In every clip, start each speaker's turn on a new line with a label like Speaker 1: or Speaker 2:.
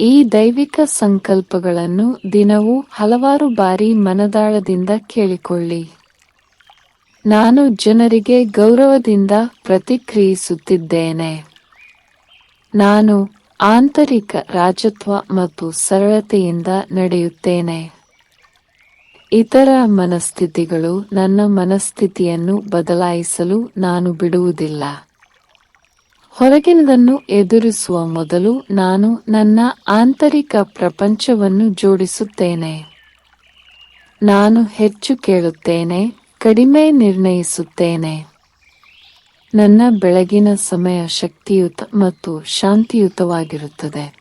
Speaker 1: ಈ ದೈವಿಕ ಸಂಕಲ್ಪಗಳನ್ನು ದಿನವೂ ಹಲವಾರು ಬಾರಿ ಮನದಾಳದಿಂದ ಕೇಳಿಕೊಳ್ಳಿ. ನಾನು ಜನರಿಗೆ ಗೌರವದಿಂದ ಪ್ರತಿಕ್ರಿಯಿಸುತ್ತಿದ್ದೇನೆ. ನಾನು ಆಂತರಿಕ ರಾಜತ್ವ ಮತ್ತು ಸರಳತೆಯಿಂದ ನಡೆಯುತ್ತೇನೆ. ಇತರ ಮನಸ್ಥಿತಿಗಳು ನನ್ನ ಮನಸ್ಥಿತಿಯನ್ನು ಬದಲಾಯಿಸಲು ನಾನು ಬಿಡುವುದಿಲ್ಲ. ಹೊರಗಿನದನ್ನು ಎದುರಿಸುವ ಮೊದಲು ನಾನು ನನ್ನ ಆಂತರಿಕ ಪ್ರಪಂಚವನ್ನು ಜೋಡಿಸುತ್ತೇನೆ. ನಾನು ಹೆಚ್ಚು ಕೇಳುತ್ತೇನೆ, ಕಡಿಮೆ ನಿರ್ಣಯಿಸುತ್ತೇನೆ. ನನ್ನ ಬೆಳಗಿನ ಸಮಯ ಶಕ್ತಿಯುತ ಮತ್ತು ಶಾಂತಿಯುತವಾಗಿರುತ್ತದೆ.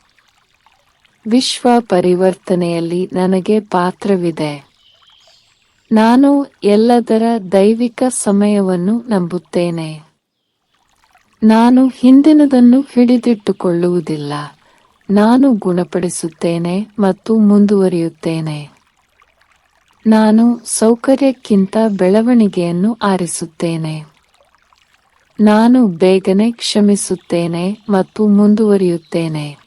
Speaker 1: ವಿಶ್ವ ಪರಿವರ್ತನೆಯಲ್ಲಿ ನನಗೆ ಪಾತ್ರವಿದೆ. ನಾನು ಎಲ್ಲದರ ದೈವಿಕ ಸಮಯವನ್ನು ನಂಬುತ್ತೇನೆ. ನಾನು ಹಿಂದಿನದನ್ನು ಹಿಡಿದಿಟ್ಟುಕೊಳ್ಳುವುದಿಲ್ಲ. ನಾನು ಗುಣಪಡಿಸುತ್ತೇನೆ ಮತ್ತು ಮುಂದುವರಿಯುತ್ತೇನೆ. ನಾನು ಸೌಕರ್ಯಕ್ಕಿಂತ ಬೆಳವಣಿಗೆಯನ್ನು ಆರಿಸುತ್ತೇನೆ. ನಾನು ಬೇಗನೆ ಕ್ಷಮಿಸುತ್ತೇನೆ ಮತ್ತು ಮುಂದುವರಿಯುತ್ತೇನೆ.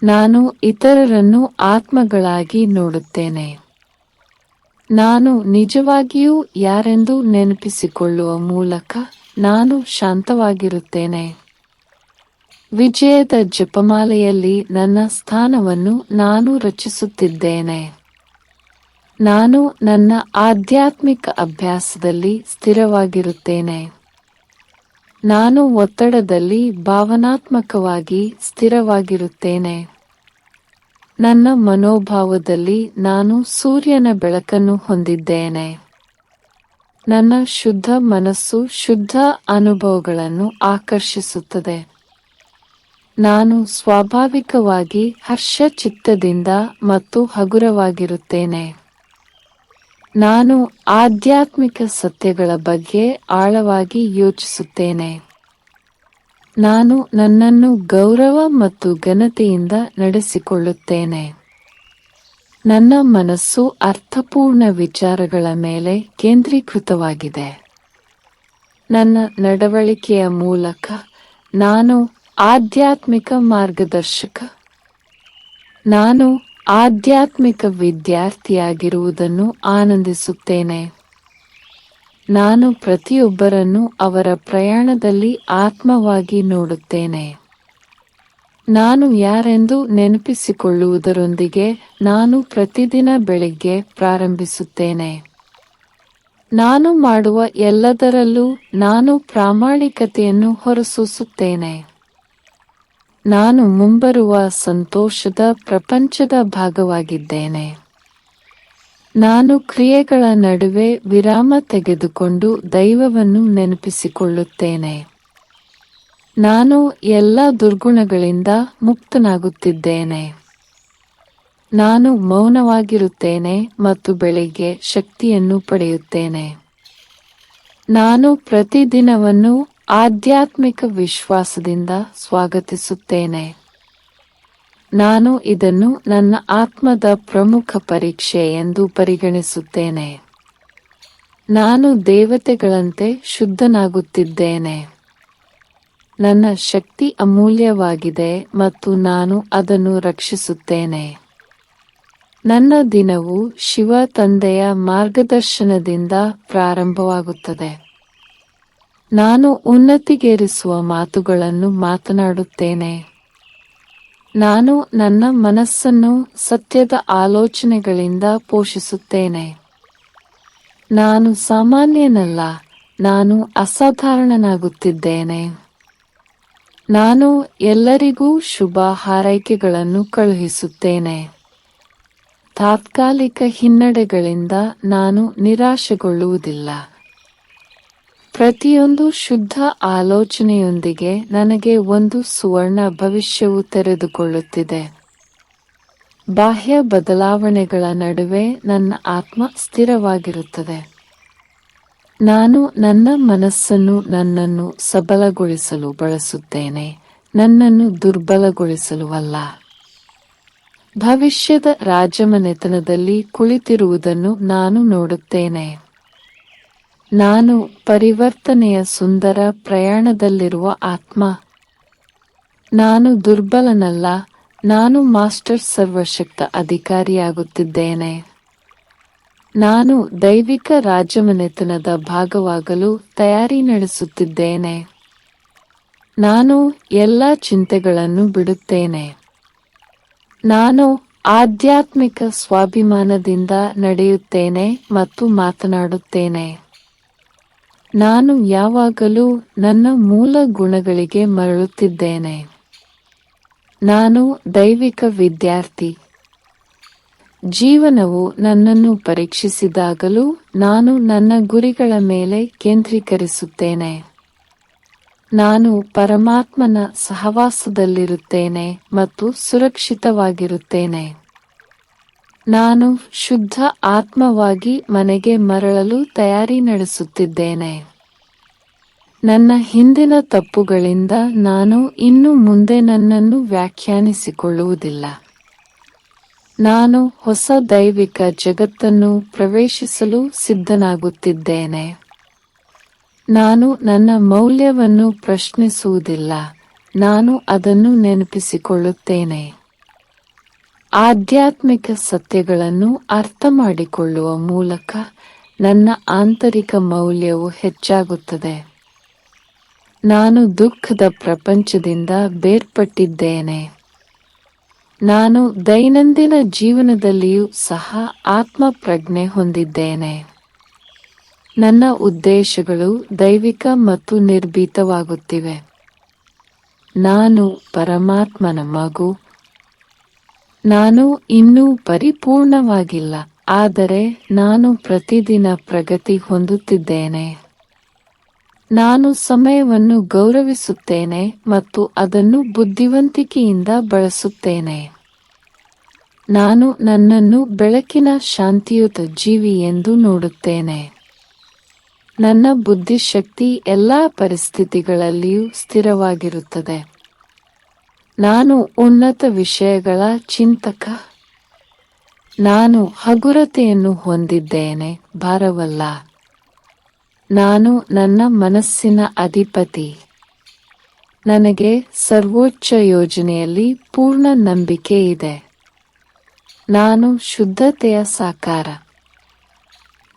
Speaker 1: ನಾನು ಇತರರನ್ನು ಆತ್ಮಗಳಾಗಿ ನೋಡುತ್ತೇನೆ. ನಾನು ನಿಜವಾಗಿಯೂ ಯಾರೆಂದು ನೆನಪಿಸಿಕೊಳ್ಳುವ ಮೂಲಕ ನಾನು ಶಾಂತವಾಗಿರುತ್ತೇನೆ. ವಿಜಯದ ಜಪಮಾಲೆಯಲ್ಲಿ ನನ್ನ ಸ್ಥಾನವನ್ನು ನಾನು ರಚಿಸುತ್ತಿದ್ದೇನೆ. ನಾನು ನನ್ನ ಆಧ್ಯಾತ್ಮಿಕ ಅಭ್ಯಾಸದಲ್ಲಿ ಸ್ಥಿರವಾಗಿರುತ್ತೇನೆ. ನಾನು ಒತ್ತಡದಲ್ಲಿ ಭಾವನಾತ್ಮಕವಾಗಿ ಸ್ಥಿರವಾಗಿರುತ್ತೇನೆ. ನನ್ನ ಮನೋಭಾವದಲ್ಲಿ ನಾನು ಸೂರ್ಯನ ಬೆಳಕನ್ನು ಹೊಂದಿದ್ದೇನೆ. ನನ್ನ ಶುದ್ಧ ಮನಸ್ಸು ಶುದ್ಧ ಅನುಭವಗಳನ್ನು ಆಕರ್ಷಿಸುತ್ತದೆ. ನಾನು ಸ್ವಾಭಾವಿಕವಾಗಿ ಹರ್ಷಚಿತ್ತದಿಂದ ಮತ್ತು ಹಗುರವಾಗಿರುತ್ತೇನೆ. ನಾನು ಆಧ್ಯಾತ್ಮಿಕ ಸತ್ಯಗಳ ಬಗ್ಗೆ ಆಳವಾಗಿ ಯೋಚಿಸುತ್ತೇನೆ. ನಾನು ನನ್ನನ್ನು ಗೌರವ ಮತ್ತು ಘನತೆಯಿಂದ ನಡೆಸಿಕೊಳ್ಳುತ್ತೇನೆ. ನನ್ನ ಮನಸ್ಸು ಅರ್ಥಪೂರ್ಣ ವಿಚಾರಗಳ ಮೇಲೆ ಕೇಂದ್ರೀಕೃತವಾಗಿದೆ. ನನ್ನ ನಡವಳಿಕೆಯ ಮೂಲಕ ನಾನು ಆಧ್ಯಾತ್ಮಿಕ ಮಾರ್ಗದರ್ಶಕ. ನಾನು ಆಧ್ಯಾತ್ಮಿಕ ವಿದ್ಯಾರ್ಥಿಯಾಗಿರುವುದನ್ನು ಆನಂದಿಸುತ್ತೇನೆ. ನಾನು ಪ್ರತಿಯೊಬ್ಬರನ್ನು ಅವರ ಪ್ರಯಾಣದಲ್ಲಿ ಆತ್ಮವಾಗಿ ನೋಡುತ್ತೇನೆ. ನಾನು ಯಾರೆಂದು ನೆನಪಿಸಿಕೊಳ್ಳುವುದರೊಂದಿಗೆ ನಾನು ಪ್ರತಿದಿನ ಬೆಳಿಗ್ಗೆ ಪ್ರಾರಂಭಿಸುತ್ತೇನೆ. ನಾನು ಮಾಡುವ ಎಲ್ಲದರಲ್ಲೂ ನಾನು ಪ್ರಾಮಾಣಿಕತೆಯನ್ನು ಹೊರಸೂಸುತ್ತೇನೆ. ನಾನು ಮುಂಬರುವ ಸಂತೋಷದ ಪ್ರಪಂಚದ ಭಾಗವಾಗಿದ್ದೇನೆ. ನಾನು ಕ್ರಿಯೆಗಳ ನಡುವೆ ವಿರಾಮ ತೆಗೆದುಕೊಂಡು ದೈವವನ್ನು ನೆನಪಿಸಿಕೊಳ್ಳುತ್ತೇನೆ. ನಾನು ಎಲ್ಲ ದುರ್ಗುಣಗಳಿಂದ ಮುಕ್ತನಾಗುತ್ತಿದ್ದೇನೆ. ನಾನು ಮೌನವಾಗಿರುತ್ತೇನೆ ಮತ್ತು ಬೆಳಿಗ್ಗೆ ಶಕ್ತಿಯನ್ನು ಪಡೆಯುತ್ತೇನೆ. ನಾನು ಪ್ರತಿದಿನವನ್ನು ಆಧ್ಯಾತ್ಮಿಕ ವಿಶ್ವಾಸದಿಂದ ಸ್ವಾಗತಿಸುತ್ತೇನೆ. ನಾನು ಇದನ್ನು ನನ್ನ ಆತ್ಮದ ಪ್ರಮುಖ ಪರೀಕ್ಷೆ ಎಂದು ಪರಿಗಣಿಸುತ್ತೇನೆ. ನಾನು ದೇವತೆಗಳಂತೆ ಶುದ್ಧನಾಗುತ್ತಿದ್ದೇನೆ. ನನ್ನ ಶಕ್ತಿ ಅಮೂಲ್ಯವಾಗಿದೆ ಮತ್ತು ನಾನು ಅದನ್ನು ರಕ್ಷಿಸುತ್ತೇನೆ. ನನ್ನ ದಿನವು ಶಿವ ತಂದೆಯ ಮಾರ್ಗದರ್ಶನದಿಂದ ಪ್ರಾರಂಭವಾಗುತ್ತದೆ. ನಾನು ಉನ್ನತಿಗೇರಿಸುವ ಮಾತುಗಳನ್ನು ಮಾತನಾಡುತ್ತೇನೆ. ನಾನು ನನ್ನ ಮನಸ್ಸನ್ನು ಸತ್ಯದ ಆಲೋಚನೆಗಳಿಂದ ಪೋಷಿಸುತ್ತೇನೆ. ನಾನು ಸಾಮಾನ್ಯನಲ್ಲ, ನಾನು ಅಸಾಧಾರಣನಾಗುತ್ತಿದ್ದೇನೆ. ನಾನು ಎಲ್ಲರಿಗೂ ಶುಭ ಹಾರೈಕೆಗಳನ್ನು ಕಳುಹಿಸುತ್ತೇನೆ. ತಾತ್ಕಾಲಿಕ ಹಿನ್ನಡೆಗಳಿಂದ ನಾನು ನಿರಾಶೆಗೊಳ್ಳುವುದಿಲ್ಲ. ಪ್ರತಿಯೊಂದು ಶುದ್ಧ ಆಲೋಚನೆಯೊಂದಿಗೆ ನನಗೆ ಒಂದು ಸುವರ್ಣ ಭವಿಷ್ಯವು ತೆರೆದುಕೊಳ್ಳುತ್ತಿದೆ. ಬಾಹ್ಯ ಬದಲಾವಣೆಗಳ ನಡುವೆ ನನ್ನ ಆತ್ಮ ಸ್ಥಿರವಾಗಿರುತ್ತದೆ. ನಾನು ನನ್ನ ಮನಸ್ಸನ್ನು ನನ್ನನ್ನು ಸಬಲಗೊಳಿಸಲು ಬಳಸುತ್ತೇನೆ, ನನ್ನನ್ನು ದುರ್ಬಲಗೊಳಿಸಲು ಅಲ್ಲ. ಭವಿಷ್ಯದ ರಾಜಮನೆತನದಲ್ಲಿ ಕುಳಿತಿರುವುದನ್ನು ನಾನು ನೋಡುತ್ತೇನೆ. ನಾನು ಪರಿವರ್ತನೆಯ ಸುಂದರ ಪ್ರಯಾಣದಲ್ಲಿರುವ ಆತ್ಮ. ನಾನು ದುರ್ಬಲನಲ್ಲ, ನಾನು ಮಾಸ್ಟರ್ ಸರ್ವಶಕ್ತ ಅಧಿಕಾರಿಯಾಗುತ್ತಿದ್ದೇನೆ. ನಾನು ದೈವಿಕ ರಾಜಮನೆತನದ ಭಾಗವಾಗಲು ತಯಾರಿ ನಡೆಸುತ್ತಿದ್ದೇನೆ. ನಾನು ಎಲ್ಲ ಚಿಂತೆಗಳನ್ನು ಬಿಡುತ್ತೇನೆ. ನಾನು ಆಧ್ಯಾತ್ಮಿಕ ಸ್ವಾಭಿಮಾನದಿಂದ ನಡೆಯುತ್ತೇನೆ ಮತ್ತು ಮಾತನಾಡುತ್ತೇನೆ. ನಾನು ಯಾವಾಗಲೂ ನನ್ನ ಮೂಲ ಗುಣಗಳಿಗೆ ಮರಳುತ್ತಿದ್ದೇನೆ. ನಾನು ದೈವಿಕ ವಿದ್ಯಾರ್ಥಿ. ಜೀವನವು ನನ್ನನ್ನು ಪರೀಕ್ಷಿಸಿದಾಗಲೂ ನಾನು ನನ್ನ ಗುರಿಗಳ ಮೇಲೆ ಕೇಂದ್ರೀಕರಿಸುತ್ತೇನೆ. ನಾನು ಪರಮಾತ್ಮನ ಸಹವಾಸದಲ್ಲಿರುತ್ತೇನೆ ಮತ್ತು ಸುರಕ್ಷಿತವಾಗಿರುತ್ತೇನೆ. ನಾನು ಶುದ್ಧ ಆತ್ಮವಾಗಿ ಮನೆಗೆ ಮರಳಲು ತಯಾರಿ ನಡೆಸುತ್ತಿದ್ದೇನೆ. ನನ್ನ ಹಿಂದಿನ ತಪ್ಪುಗಳಿಂದ ನಾನು ಇನ್ನು ಮುಂದೆ ನನ್ನನ್ನು ವ್ಯಾಖ್ಯಾನಿಸಿಕೊಳ್ಳುವುದಿಲ್ಲ. ನಾನು ಹೊಸ ದೈವಿಕ ಜಗತ್ತನ್ನು ಪ್ರವೇಶಿಸಲು ಸಿದ್ಧನಾಗುತ್ತಿದ್ದೇನೆ. ನಾನು ನನ್ನ ಮೌಲ್ಯವನ್ನು ಪ್ರಶ್ನಿಸುವುದಿಲ್ಲ, ನಾನು ಅದನ್ನು ನೆನಪಿಸಿಕೊಳ್ಳುತ್ತೇನೆ. ಆಧ್ಯಾತ್ಮಿಕ ಸತ್ಯಗಳನ್ನು ಅರ್ಥಮಾಡಿಕೊಳ್ಳುವ ಮೂಲಕ ನನ್ನ ಆಂತರಿಕ ಮೌಲ್ಯವು ಹೆಚ್ಚಾಗುತ್ತದೆ. ನಾನು ದುಃಖದ ಪ್ರಪಂಚದಿಂದ ಬೇರ್ಪಟ್ಟಿದ್ದೇನೆ. ನಾನು ದೈನಂದಿನ ಜೀವನದಲ್ಲಿಯೂ ಸಹ ಆತ್ಮಪ್ರಜ್ಞೆ ಹೊಂದಿದ್ದೇನೆ. ನನ್ನ ಉದ್ದೇಶಗಳು ದೈವಿಕ ಮತ್ತು ನಿರ್ಭೀತವಾಗುತ್ತಿವೆ. ನಾನು ಪರಮಾತ್ಮನ ಮಗು. ನಾನು ಇನ್ನೂ ಪರಿಪೂರ್ಣವಾಗಿಲ್ಲ, ಆದರೆ ನಾನು ಪ್ರತಿದಿನ ಪ್ರಗತಿ ಹೊಂದುತ್ತಿದ್ದೇನೆ. ನಾನು ಸಮಯವನ್ನು ಗೌರವಿಸುತ್ತೇನೆ ಮತ್ತು ಅದನ್ನು ಬುದ್ಧಿವಂತಿಕೆಯಿಂದ ಬಳಸುತ್ತೇನೆ. ನಾನು ನನ್ನನ್ನು ಬೆಳಕಿನ ಶಾಂತಿಯುತ ಜೀವಿ ಎಂದು ನೋಡುತ್ತೇನೆ. ನನ್ನ ಬುದ್ಧಿಶಕ್ತಿ ಎಲ್ಲಾ ಪರಿಸ್ಥಿತಿಗಳಲ್ಲಿಯೂ ಸ್ಥಿರವಾಗಿರುತ್ತದೆ. ನಾನು ಉನ್ನತ ವಿಷಯಗಳ ಚಿಂತಕ. ನಾನು ಹಗುರತೆಯನ್ನು ಹೊಂದಿದ್ದೇನೆ, ಭಾರವಲ್ಲ. ನಾನು ನನ್ನ ಮನಸ್ಸಿನ ಅಧಿಪತಿ. ನನಗೆ ಸರ್ವೋಚ್ಚ ಯೋಜನೆಯಲ್ಲಿ ಪೂರ್ಣ ನಂಬಿಕೆ ಇದೆ. ನಾನು ಶುದ್ಧತೆಯ ಸಾಕಾರ.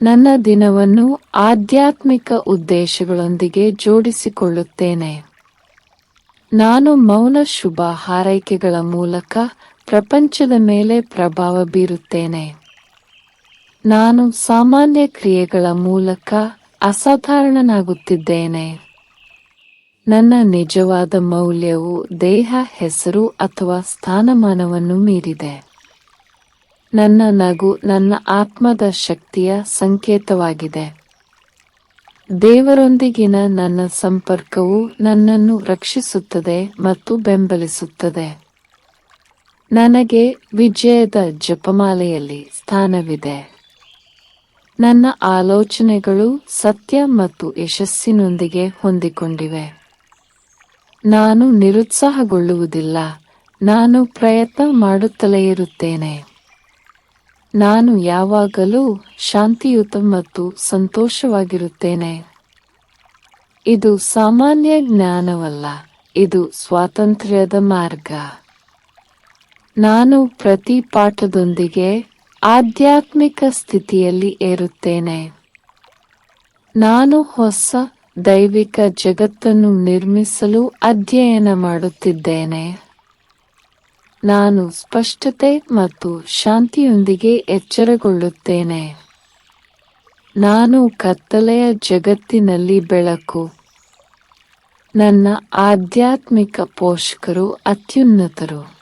Speaker 1: ನನ್ನ ದಿನವನ್ನು ಆಧ್ಯಾತ್ಮಿಕ ಉದ್ದೇಶಗಳೊಂದಿಗೆ ಜೋಡಿಸಿಕೊಳ್ಳುತ್ತೇನೆ. ನಾನು ಮೌನ ಶುಭ ಹಾರೈಕೆಗಳ ಮೂಲಕ ಪ್ರಪಂಚದ ಮೇಲೆ ಪ್ರಭಾವ ಬೀರುತ್ತೇನೆ. ನಾನು ಸಾಮಾನ್ಯ ಕ್ರಿಯೆಗಳ ಮೂಲಕ ಅಸಾಧಾರಣನಾಗುತ್ತಿದ್ದೇನೆ. ನನ್ನ ನಿಜವಾದ ಮೌಲ್ಯವು ದೇಹ, ಹೆಸರು ಅಥವಾ ಸ್ಥಾನಮಾನವನ್ನು ಮೀರಿದೆ. ನನ್ನ ನಗು ನನ್ನ ಆತ್ಮದ ಶಕ್ತಿಯ ಸಂಕೇತವಾಗಿದೆ. ದೇವರೊಂದಿಗಿನ ನನ್ನ ಸಂಪರ್ಕವು ನನ್ನನ್ನು ರಕ್ಷಿಸುತ್ತದೆ ಮತ್ತು ಬೆಂಬಲಿಸುತ್ತದೆ. ನನಗೆ ವಿಜಯದ ಜಪಮಾಲೆಯಲ್ಲಿ ಸ್ಥಾನವಿದೆ. ನನ್ನ ಆಲೋಚನೆಗಳು ಸತ್ಯ ಮತ್ತು ಯಶಸ್ಸಿನೊಂದಿಗೆ ಹೊಂದಿಕೊಂಡಿವೆ. ನಾನು ನಿರುತ್ಸಾಹಗೊಳ್ಳುವುದಿಲ್ಲ, ನಾನು ಪ್ರಯತ್ನ ಮಾಡುತ್ತಲೇ ಇರುತ್ತೇನೆ. ನಾನು ಯಾವಾಗಲೂ ಶಾಂತಿಯುತ ಮತ್ತು ಸಂತೋಷವಾಗಿರುತ್ತೇನೆ. ಇದು ಸಾಮಾನ್ಯ ಜ್ಞಾನವಲ್ಲ, ಇದು ಸ್ವಾತಂತ್ರ್ಯದ ಮಾರ್ಗ. ನಾನು ಪ್ರತಿ ಪಾಠದೊಂದಿಗೆ ಆಧ್ಯಾತ್ಮಿಕ ಸ್ಥಿತಿಯಲ್ಲಿ ಏರುತ್ತೇನೆ. ನಾನು ಹೊಸ ದೈವಿಕ ಜಗತ್ತನ್ನು ನಿರ್ಮಿಸಲು ಅಧ್ಯಯನ ಮಾಡುತ್ತಿದ್ದೇನೆ. ನಾನು ಸ್ಪಷ್ಟತೆ ಮತ್ತು ಶಾಂತಿಯೊಂದಿಗೆ ಎಚ್ಚರಗೊಳ್ಳುತ್ತೇನೆ. ನಾನು ಕತ್ತಲೆಯ ಜಗತ್ತಿನಲ್ಲಿ ಬೆಳಕು. ನನ್ನ ಆಧ್ಯಾತ್ಮಿಕ ಪೋಷಕರು ಅತ್ಯುನ್ನತರು.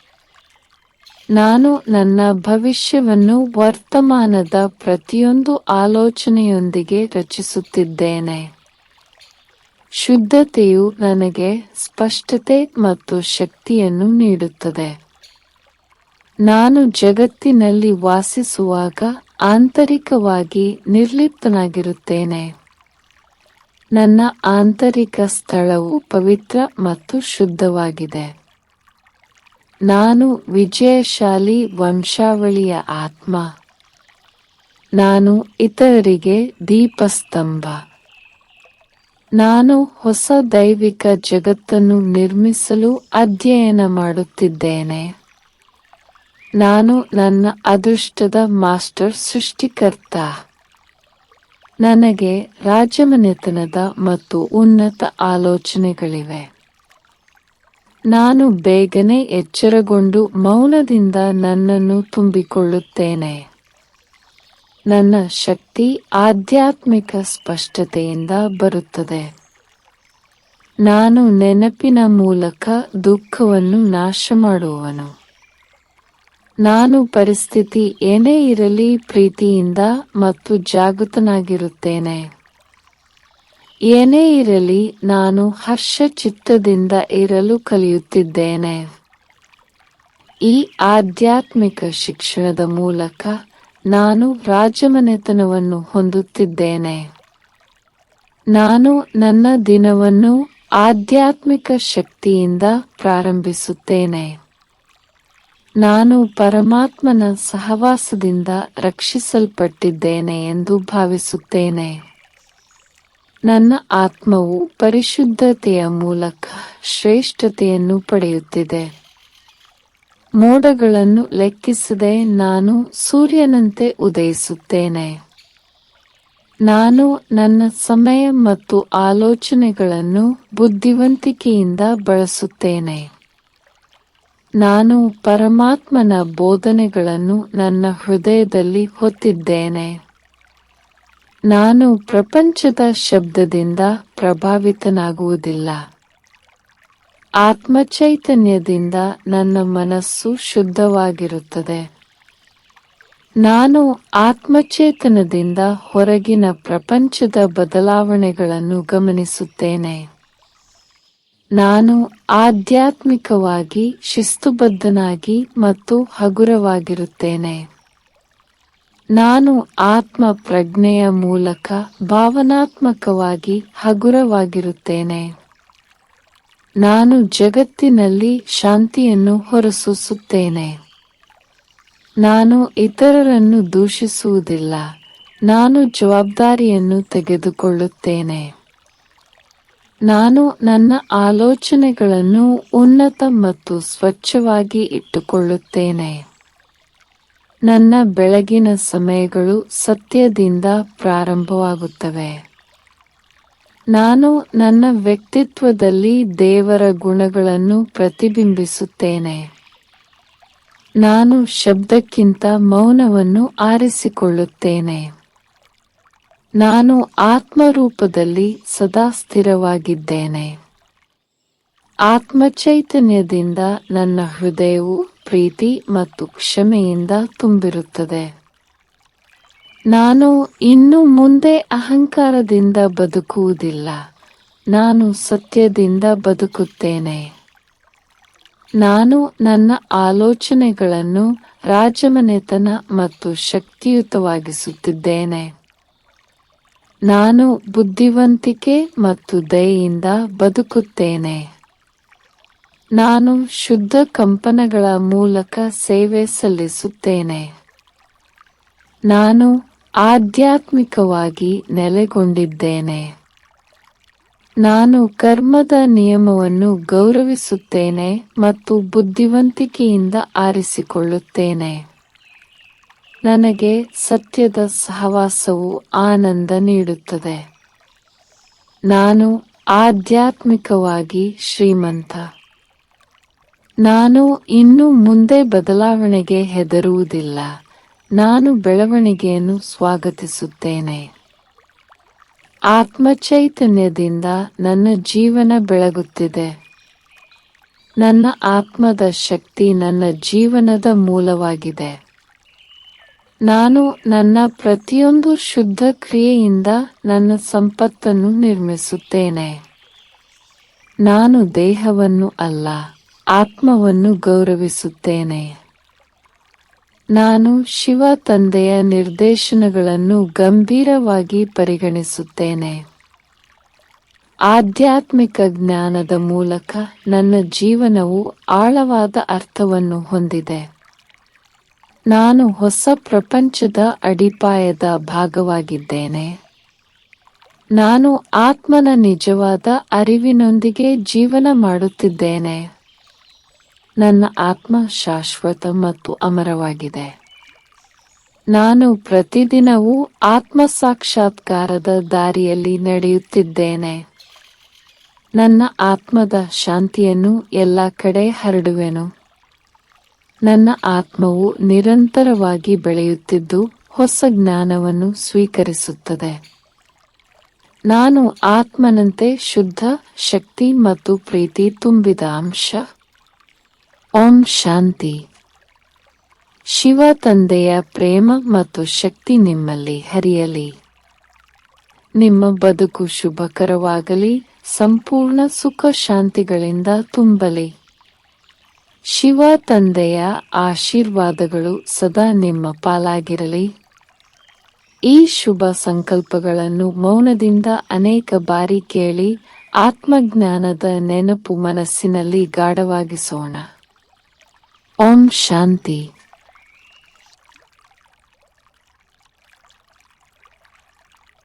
Speaker 1: ನಾನು ನನ್ನ ಭವಿಷ್ಯವನ್ನು ವರ್ತಮಾನದ ಪ್ರತಿಯೊಂದು ಆಲೋಚನೆಯೊಂದಿಗೆ ರಚಿಸುತ್ತಿದ್ದೇನೆ. ಶುದ್ಧತೆಯು ನನಗೆ ಸ್ಪಷ್ಟತೆ ಮತ್ತು ಶಕ್ತಿಯನ್ನು ನೀಡುತ್ತದೆ. ನಾನು ಜಗತ್ತಿನಲ್ಲಿ ವಾಸಿಸುವಾಗ ಆಂತರಿಕವಾಗಿ ನಿರ್ಲಿಪ್ತನಾಗಿರುತ್ತೇನೆ. ನನ್ನ ಆಂತರಿಕ ಸ್ಥಳವು ಪವಿತ್ರ ಮತ್ತು ಶುದ್ಧವಾಗಿದೆ. ನಾನು ವಿಜಯಶಾಲಿ ವಂಶಾವಳಿಯ ಆತ್ಮ. ನಾನು ಇತರರಿಗೆ ದೀಪಸ್ತಂಭ. ನಾನು ಹೊಸ ದೈವಿಕ ಜಗತ್ತನ್ನು ನಿರ್ಮಿಸಲು ಅಧ್ಯಯನ ಮಾಡುತ್ತಿದ್ದೇನೆ. ನಾನು ನನ್ನ ಅದೃಷ್ಟದ ಮಾಸ್ಟರ್ ಸೃಷ್ಟಿಕರ್ತ. ನನಗೆ ರಾಜಮನೆತನದ ಮತ್ತು ಉನ್ನತ ಆಲೋಚನೆಗಳಿವೆ. ನಾನು ಬೇಗನೆ ಎಚ್ಚರಗೊಂಡು ಮೌನದಿಂದ ನನ್ನನ್ನು ತುಂಬಿಕೊಳ್ಳುತ್ತೇನೆ. ನನ್ನ ಶಕ್ತಿ ಆಧ್ಯಾತ್ಮಿಕ ಸ್ಪಷ್ಟತೆಯಿಂದ ಬರುತ್ತದೆ. ನಾನು ನೆನಪಿನ ಮೂಲಕ ದುಃಖವನ್ನು ನಾಶ ಮಾಡುವವನು. ನಾನು ಪರಿಸ್ಥಿತಿ ಏನೇ ಇರಲಿ ಪ್ರೀತಿಯಿಂದ ಮತ್ತು ಜಾಗೃತನಾಗಿರುತ್ತೇನೆ. ಏನೇ ಇರಲಿ ನಾನು ಹರ್ಷಚಿತ್ತದಿಂದ ಇರಲು ಕಲಿಯುತ್ತಿದ್ದೇನೆ. ಈ ಆಧ್ಯಾತ್ಮಿಕ ಶಿಕ್ಷಣದ ಮೂಲಕ ನಾನು ರಾಜಮನೆತನವನ್ನು ಹೊಂದುತ್ತಿದ್ದೇನೆ. ನಾನು ನನ್ನ ದಿನವನ್ನು ಆಧ್ಯಾತ್ಮಿಕ ಶಕ್ತಿಯಿಂದ ಪ್ರಾರಂಭಿಸುತ್ತೇನೆ. ನಾನು ಪರಮಾತ್ಮನ ಸಹವಾಸದಿಂದ ರಕ್ಷಿಸಲ್ಪಟ್ಟಿದ್ದೇನೆ ಎಂದು ಭಾವಿಸುತ್ತೇನೆ. ನನ್ನ ಆತ್ಮವು ಪರಿಶುದ್ಧತೆಯ ಮೂಲಕ ಶ್ರೇಷ್ಠತೆಯನ್ನು ಪಡೆಯುತ್ತಿದೆ. ಮೋಡಗಳನ್ನು ಲೆಕ್ಕಿಸದೆ ನಾನು ಸೂರ್ಯನಂತೆ ಉದಯಿಸುತ್ತೇನೆ. ನಾನು ನನ್ನ ಸಮಯ ಮತ್ತು ಆಲೋಚನೆಗಳನ್ನು ಬುದ್ಧಿವಂತಿಕೆಯಿಂದ ಬಳಸುತ್ತೇನೆ. ನಾನು ಪರಮಾತ್ಮನ ಬೋಧನೆಗಳನ್ನು ನನ್ನ ಹೃದಯದಲ್ಲಿ ಹೊತ್ತಿದ್ದೇನೆ. ನಾನು ಪ್ರಪಂಚದ ಶಬ್ದದಿಂದ ಪ್ರಭಾವಿತನಾಗುವುದಿಲ್ಲ. ಆತ್ಮಚೈತನ್ಯದಿಂದ ನನ್ನ ಮನಸ್ಸು ಶುದ್ಧವಾಗಿರುತ್ತದೆ. ನಾನು ಆತ್ಮಚೇತನದಿಂದ ಹೊರಗಿನ ಪ್ರಪಂಚದ ಬದಲಾವಣೆಗಳನ್ನು ಗಮನಿಸುತ್ತೇನೆ. ನಾನು ಆಧ್ಯಾತ್ಮಿಕವಾಗಿ ಶಿಸ್ತುಬದ್ಧನಾಗಿ ಮತ್ತು ಹಗುರವಾಗಿರುತ್ತೇನೆ. ನಾನು ಆತ್ಮ ಪ್ರಜ್ಞೆಯ ಮೂಲಕ ಭಾವನಾತ್ಮಕವಾಗಿ ಹಗುರವಾಗಿರುತ್ತೇನೆ. ನಾನು ಜಗತ್ತಿನಲ್ಲಿ ಶಾಂತಿಯನ್ನು ಹೊರಸೂಸುತ್ತೇನೆ. ನಾನು ಇತರರನ್ನು ದೂಷಿಸುವುದಿಲ್ಲ. ನಾನು ಜವಾಬ್ದಾರಿಯನ್ನು ತೆಗೆದುಕೊಳ್ಳುತ್ತೇನೆ. ನಾನು ನನ್ನ ಆಲೋಚನೆಗಳನ್ನು ಉನ್ನತ ಮತ್ತು ಸ್ವಚ್ಛವಾಗಿ ಇಟ್ಟುಕೊಳ್ಳುತ್ತೇನೆ. ನನ್ನ ಬೆಳಗಿನ ಸಮಯಗಳು ಸತ್ಯದಿಂದ ಪ್ರಾರಂಭವಾಗುತ್ತವೆ. ನಾನು ನನ್ನ ವ್ಯಕ್ತಿತ್ವದಲ್ಲಿ ದೇವರ ಗುಣಗಳನ್ನು ಪ್ರತಿಬಿಂಬಿಸುತ್ತೇನೆ. ನಾನು ಶಬ್ದಕ್ಕಿಂತ ಮೌನವನ್ನು ಆರಿಸಿಕೊಳ್ಳುತ್ತೇನೆ. ನಾನು ಆತ್ಮರೂಪದಲ್ಲಿ ಸದಾ ಸ್ಥಿರವಾಗಿದ್ದೇನೆ. ಆತ್ಮಚೈತನ್ಯದಿಂದ ನನ್ನ ಹೃದಯವು ಪ್ರೀತಿ ಮತ್ತು ಕ್ಷಮೆಯಿಂದ ತುಂಬಿರುತ್ತದೆ. ನಾನು ಇನ್ನು ಮುಂದೆ ಅಹಂಕಾರದಿಂದ ಬದುಕುವುದಿಲ್ಲ. ನಾನು ಸತ್ಯದಿಂದ ಬದುಕುತ್ತೇನೆ. ನಾನು ನನ್ನ ಆಲೋಚನೆಗಳನ್ನು ರಾಜಮನೆತನ ಮತ್ತು ಶಕ್ತಿಯುತವಾಗಿಸುತ್ತಿದ್ದೇನೆ. ನಾನು ಬುದ್ಧಿವಂತಿಕೆ ಮತ್ತು ದಯೆಯಿಂದ ಬದುಕುತ್ತೇನೆ. ನಾನು ಶುದ್ಧ ಕಂಪನಗಳ ಮೂಲಕ ಸೇವೆ ಸಲ್ಲಿಸುತ್ತೇನೆ. ನಾನು ಆಧ್ಯಾತ್ಮಿಕವಾಗಿ ನೆಲೆಗೊಂಡಿದ್ದೇನೆ. ನಾನು ಕರ್ಮದ ನಿಯಮವನ್ನು ಗೌರವಿಸುತ್ತೇನೆ ಮತ್ತು ಬುದ್ಧಿವಂತಿಕೆಯಿಂದ ಆರಿಸಿಕೊಳ್ಳುತ್ತೇನೆ. ನನಗೆ ಸತ್ಯದ ಸಹವಾಸವು ಆನಂದ ನೀಡುತ್ತದೆ. ನಾನು ಆಧ್ಯಾತ್ಮಿಕವಾಗಿ ಶ್ರೀಮಂತ. ನಾನು ಇನ್ನು ಮುಂದೆ ಬದಲಾವಣೆಗೆ ಹೆದರುವುದಿಲ್ಲ. ನಾನು ಬೆಳವಣಿಗೆಯನ್ನು ಸ್ವಾಗತಿಸುತ್ತೇನೆ. ಆತ್ಮಚೈತನ್ಯದಿಂದ ನನ್ನ ಜೀವನ ಬೆಳಗುತ್ತಿದೆ. ನನ್ನ ಆತ್ಮದ ಶಕ್ತಿ ನನ್ನ ಜೀವನದ ಮೂಲವಾಗಿದೆ. ನಾನು ನನ್ನ ಪ್ರತಿಯೊಂದು ಶುದ್ಧ ಕ್ರಿಯೆಯಿಂದ ನನ್ನ ಸಂಪತ್ತನ್ನು ನಿರ್ಮಿಸುತ್ತೇನೆ. ನಾನು ದೇಹವನ್ನು ಅಲ್ಲ, ಆತ್ಮವನ್ನು ಗೌರವಿಸುತ್ತೇನೆ. ನಾನು ಶಿವ ತಂದೆಯ ನಿರ್ದೇಶನಗಳನ್ನು ಗಂಭೀರವಾಗಿ ಪರಿಗಣಿಸುತ್ತೇನೆ. ಆಧ್ಯಾತ್ಮಿಕ ಜ್ಞಾನದ ಮೂಲಕ ನನ್ನ ಜೀವನವು ಆಳವಾದ ಅರ್ಥವನ್ನು ಹೊಂದಿದೆ. ನಾನು ಹೊಸ ಪ್ರಪಂಚದ ಅಡಿಪಾಯದ ಭಾಗವಾಗಿದ್ದೇನೆ. ನಾನು ಆತ್ಮನ ನಿಜವಾದ ಅರಿವಿನೊಂದಿಗೆ ಜೀವನ ಮಾಡುತ್ತಿದ್ದೇನೆ. ನನ್ನ ಆತ್ಮ ಶಾಶ್ವತ ಮತ್ತು ಅಮರವಾಗಿದೆ. ನಾನು ಪ್ರತಿದಿನವೂ ಆತ್ಮ ಸಾಕ್ಷಾತ್ಕಾರದ ದಾರಿಯಲ್ಲಿ ನಡೆಯುತ್ತಿದ್ದೇನೆ. ನನ್ನ ಆತ್ಮದ ಶಾಂತಿಯನ್ನು ಎಲ್ಲ ಕಡೆ ಹರಡುವೆನು. ನನ್ನ ಆತ್ಮವು ನಿರಂತರವಾಗಿ ಬೆಳೆಯುತ್ತಿದ್ದು ಹೊಸ ಜ್ಞಾನವನ್ನು ಸ್ವೀಕರಿಸುತ್ತದೆ. ನಾನು ಆತ್ಮನಂತೆ ಶುದ್ಧ, ಶಕ್ತಿ ಮತ್ತು ಪ್ರೀತಿ ತುಂಬಿದ ಅಂಶ. ಓಂ ಶಾಂತಿ. ಶಿವ ತಂದೆಯ ಪ್ರೇಮ ಮತ್ತು ಶಕ್ತಿ ನಿಮ್ಮಲ್ಲಿ ಹರಿಯಲಿ. ನಿಮ್ಮ ಬದುಕು ಶುಭಕರವಾಗಲಿ, ಸಂಪೂರ್ಣ ಸುಖ ಶಾಂತಿಗಳಿಂದ ತುಂಬಲಿ. ಶಿವ ತಂದೆಯ ಆಶೀರ್ವಾದಗಳು ಸದಾ ನಿಮ್ಮ ಪಾಲಾಗಿರಲಿ. ಈ ಶುಭ ಸಂಕಲ್ಪಗಳನ್ನು ಮೌನದಿಂದ ಅನೇಕ ಬಾರಿ ಕೇಳಿ ಆತ್ಮಜ್ಞಾನದ ನೆನಪು ಮನಸ್ಸಿನಲ್ಲಿ ಗಾಢವಾಗಿಸೋಣ. ಓಂ ಶಾಂತಿ.